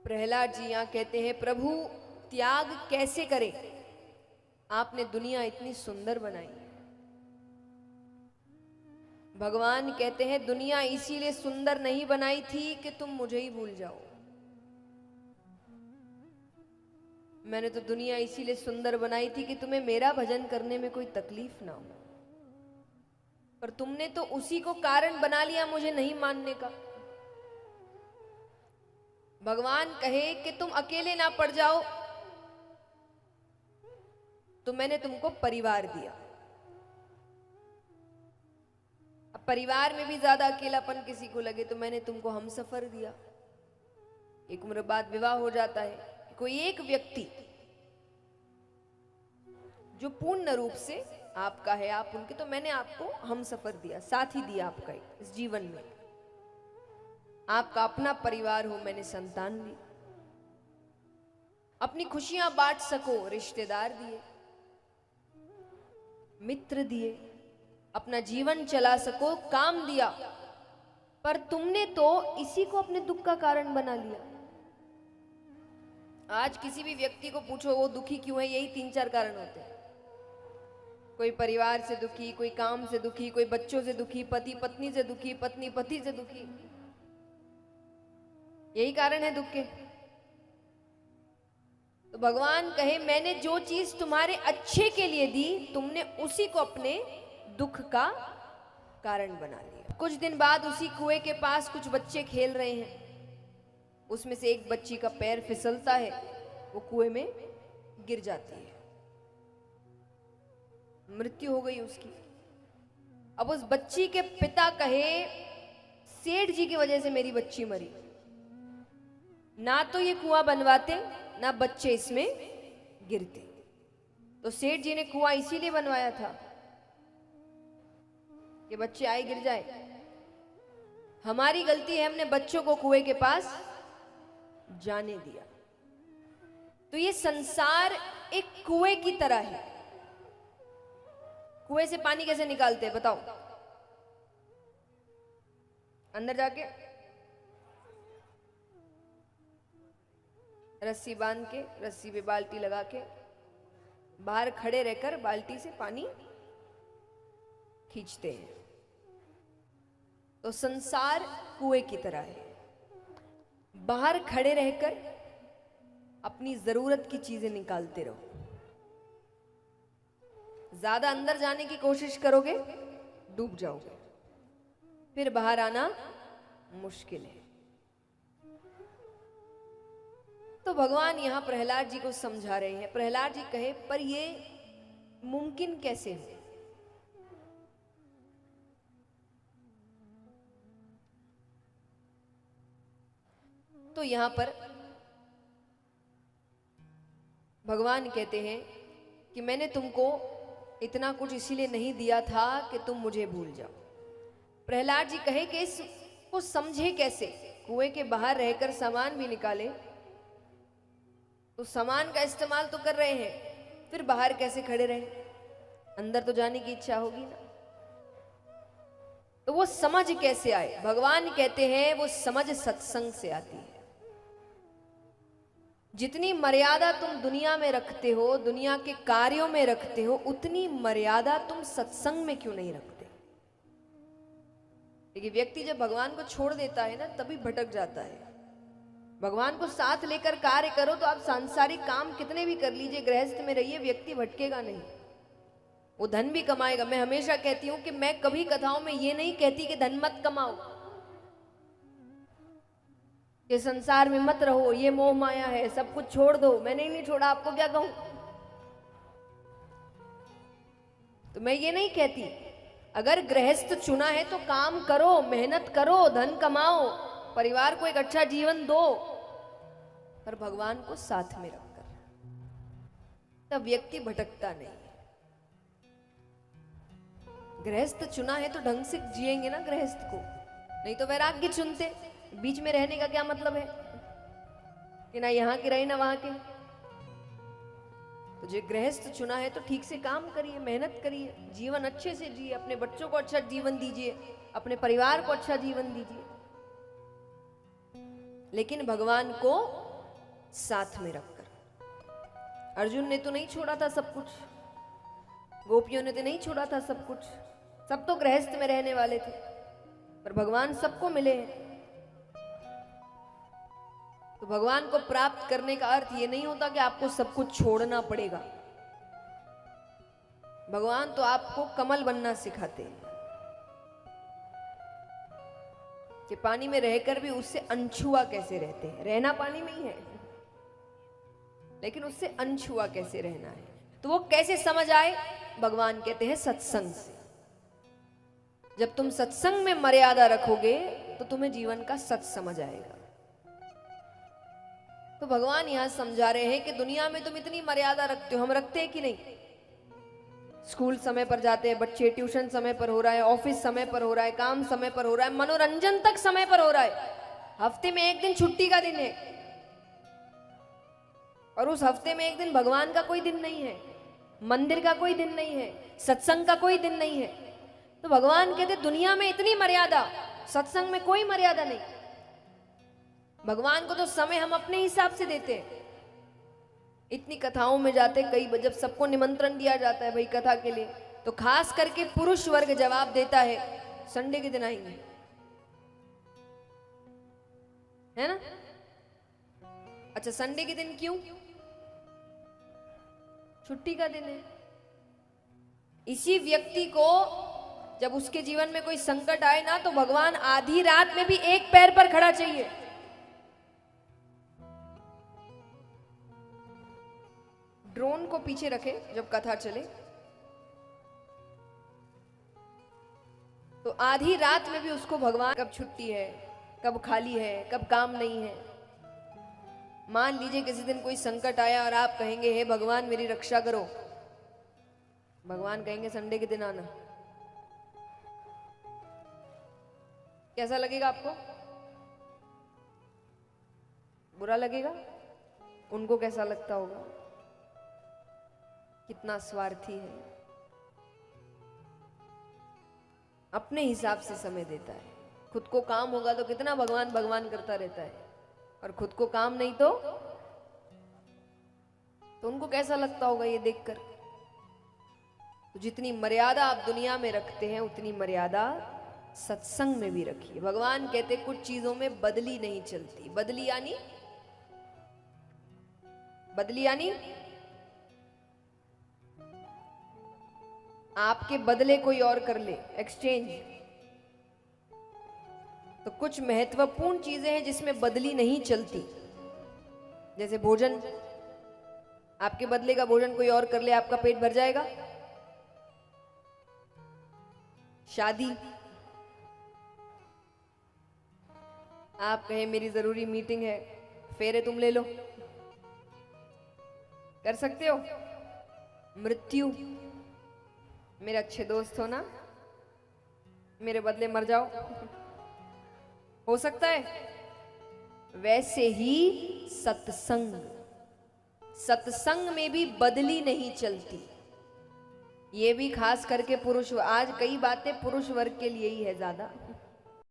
प्रहलाद जी यहाँ कहते हैं, प्रभु त्याग कैसे करें, आपने दुनिया इतनी सुंदर बनाई है। भगवान कहते हैं दुनिया इसीलिए सुंदर नहीं बनाई थी कि तुम मुझे ही भूल जाओ। मैंने तो दुनिया इसीलिए सुंदर बनाई थी कि तुम्हें मेरा भजन करने में कोई तकलीफ ना हो, पर तुमने तो उसी को कारण बना लिया मुझे नहीं मानने का। भगवान कहे कि तुम अकेले ना पड़ जाओ, तो मैंने तुमको परिवार दिया। अब परिवार में भी ज्यादा अकेलापन किसी को लगे तो मैंने तुमको हमसफर दिया। एक उम्र बाद विवाह हो जाता है। कोई एक व्यक्ति जो पूर्ण रूप से आपका है, आप उनके, तो मैंने आपको हमसफर दिया, साथी दिया आपका इस जीवन में। आपका अपना परिवार हो, मैंने संतान दी। अपनी खुशियां बांट सको, रिश्तेदार दिए, मित्र दिए, अपना जीवन चला सको, काम दिया। पर तुमने तो इसी को अपने दुख का कारण बना लिया। आज किसी भी व्यक्ति को पूछो वो दुखी क्यों है, यही 3-4 कारण होते हैं। कोई परिवार से दुखी, कोई काम से दुखी, कोई बच्चों से दुखी, पति पत्नी से दुखी, पत्नी पति से दुखी। यही कारण है दुख के। तो भगवान कहे मैंने जो चीज तुम्हारे अच्छे के लिए दी, तुमने उसी को अपने दुख का कारण बना लिया। कुछ दिन बाद उसी कुएं के पास कुछ बच्चे खेल रहे हैं। उसमें से एक बच्ची का पैर फिसलता है, वो कुएं में गिर जाती है, मृत्यु हो गई उसकी। अब उस बच्ची के पिता कहे सेठ जी की वजह से मेरी बच्ची मरी, ना तो ये कुआं बनवाते ना बच्चे इसमें गिरते। तो सेठ जी ने कुआं इसीलिए बनवाया था कि बच्चे आए गिर जाए। हमारी गलती है, हमने बच्चों को कुएं के पास जाने दिया। तो ये संसार एक कुएं की तरह है। कुएं से पानी कैसे निकालते हैं बताओ? अंदर जाके रस्सी बांध के, रस्सी पे बाल्टी लगा के, बाहर खड़े रहकर बाल्टी से पानी खींचते हैं। तो संसार कुएं की तरह है। बाहर खड़े रहकर अपनी जरूरत की चीजें निकालते रहो। ज्यादा अंदर जाने की कोशिश करोगे डूब जाओगे, फिर बाहर आना मुश्किल है। तो भगवान यहां प्रहलाद जी को समझा रहे हैं। प्रहलाद जी कहे पर ये मुमकिन कैसे हो? तो यहां पर भगवान कहते हैं कि मैंने तुमको इतना कुछ इसीलिए नहीं दिया था कि तुम मुझे भूल जाओ। प्रहलाद जी कहे कि इसको समझे कैसे? कुएं के बाहर रहकर सामान भी निकाले, तो सामान का इस्तेमाल तो कर रहे हैं, फिर बाहर कैसे खड़े रहे? अंदर तो जाने की इच्छा होगी ना। तो वो समझ कैसे आए? भगवान कहते हैं वो समझ सत्संग से आती है। जितनी मर्यादा तुम दुनिया में रखते हो, दुनिया के कार्यों में रखते हो, उतनी मर्यादा तुम सत्संग में क्यों नहीं रखते? लेकिन व्यक्ति जब भगवान को छोड़ देता है ना, तभी भटक जाता है। भगवान को साथ लेकर कार्य करो तो आप सांसारिक काम कितने भी कर लीजिए, गृहस्थ में रहिए, व्यक्ति भटकेगा नहीं, वो धन भी कमाएगा। मैं हमेशा कहती हूं कि मैं कभी कथाओं में ये नहीं कहती कि धन मत कमाओ, कि संसार में मत रहो, ये मोह माया है, सब कुछ छोड़ दो। मैंने ही नहीं छोड़ा, आपको क्या कहूं? तो मैं ये नहीं कहती। अगर गृहस्थ चुना है तो काम करो, मेहनत करो, धन कमाओ, परिवार को एक अच्छा जीवन दो, पर भगवान को साथ में रखकर, तब व्यक्ति भटकता नहीं है। गृहस्थ चुना है तो ढंग से जिएंगे ना गृहस्थ को, नहीं तो वैराग्य चुनते। बीच में रहने का क्या मतलब है कि ना यहां के रहे ना वहां के। तो जो गृहस्थ चुना है तो ठीक से काम करिए, मेहनत करिए, जीवन अच्छे से जिए, अपने बच्चों को अच्छा जीवन दीजिए, अपने परिवार को अच्छा जीवन दीजिए। लेकिन भगवान को साथ में रखकर। अर्जुन ने तो नहीं छोड़ा था सब कुछ, गोपियों ने तो नहीं छोड़ा था सब कुछ, सब तो गृहस्थ में रहने वाले थे, पर भगवान सबको मिले हैं। तो भगवान को प्राप्त करने का अर्थ ये नहीं होता कि आपको सब कुछ छोड़ना पड़ेगा। भगवान तो आपको कमल बनना सिखाते हैं कि पानी में रहकर भी उससे अनछुआ कैसे रहते हैं। रहना पानी में ही है, लेकिन उससे अनछुआ कैसे रहना है। तो वो कैसे समझ आए? भगवान कहते हैं सत्संग से। जब तुम सत्संग में मर्यादा रखोगे तो तुम्हें जीवन का सच समझ आएगा। तो भगवान यहां समझा रहे हैं कि दुनिया में तुम इतनी मर्यादा रखते हो, हम रखते हैं कि नहीं? स्कूल समय पर जाते हैं बच्चे, ट्यूशन समय पर हो रहा है, ऑफिस समय पर हो रहा है, काम समय पर हो रहा है, मनोरंजन तक समय पर हो रहा है। हफ्ते में एक दिन छुट्टी का दिन है, और उस हफ्ते में एक दिन भगवान का कोई दिन नहीं है, मंदिर का कोई दिन नहीं है, सत्संग का कोई दिन नहीं है। तो भगवान कहते दुनिया में इतनी मर्यादा, सत्संग में कोई मर्यादा नहीं। भगवान को तो समय हम अपने हिसाब से देते हैं। इतनी कथाओं में जाते, कई जब सबको निमंत्रण दिया जाता है भाई कथा के लिए, तो खास करके पुरुष वर्ग जवाब देता है संडे के दिन आएंगे, है ना? अच्छा, संडे के दिन क्यों? छुट्टी का दिन है। इसी व्यक्ति को जब उसके जीवन में कोई संकट आए ना, तो भगवान आधी रात में भी एक पैर पर खड़ा चाहिए। ड्रोन को पीछे रखे जब कथा चले, तो आधी रात में भी उसको भगवान, कब छुट्टी है, कब खाली है, कब काम नहीं है। मान लीजिए किसी दिन कोई संकट आया और आप कहेंगे हे भगवान मेरी रक्षा करो, भगवान कहेंगे संडे के दिन आना। कैसा लगेगा आपको? बुरा लगेगा? उनको कैसा लगता होगा? कितना स्वार्थी है, अपने हिसाब से समय देता है। खुद को काम होगा तो कितना भगवान भगवान करता रहता है, और खुद को काम नहीं तो उनको कैसा लगता होगा ये देखकर? तो जितनी मर्यादा आप दुनिया में रखते हैं उतनी मर्यादा सत्संग में भी रखिए। भगवान कहते कुछ चीजों में बदली नहीं चलती। बदली यानी आपके बदले कोई और कर ले, एक्सचेंज। तो कुछ महत्वपूर्ण चीजें हैं जिसमें बदली नहीं चलती, जैसे भोजन। आपके बदले का भोजन कोई और कर ले, आपका पेट भर जाएगा? शादी, आप कहे मेरी जरूरी मीटिंग है, फेरे तुम ले लो, कर सकते हो? मृत्यु, मेरे अच्छे दोस्त हो ना, मेरे बदले मर जाओ, हो सकता है? वैसे ही सत्संग में भी बदली नहीं चलती। ये भी खास करके पुरुष, आज कई बातें पुरुष वर्ग के लिए ही है ज्यादा।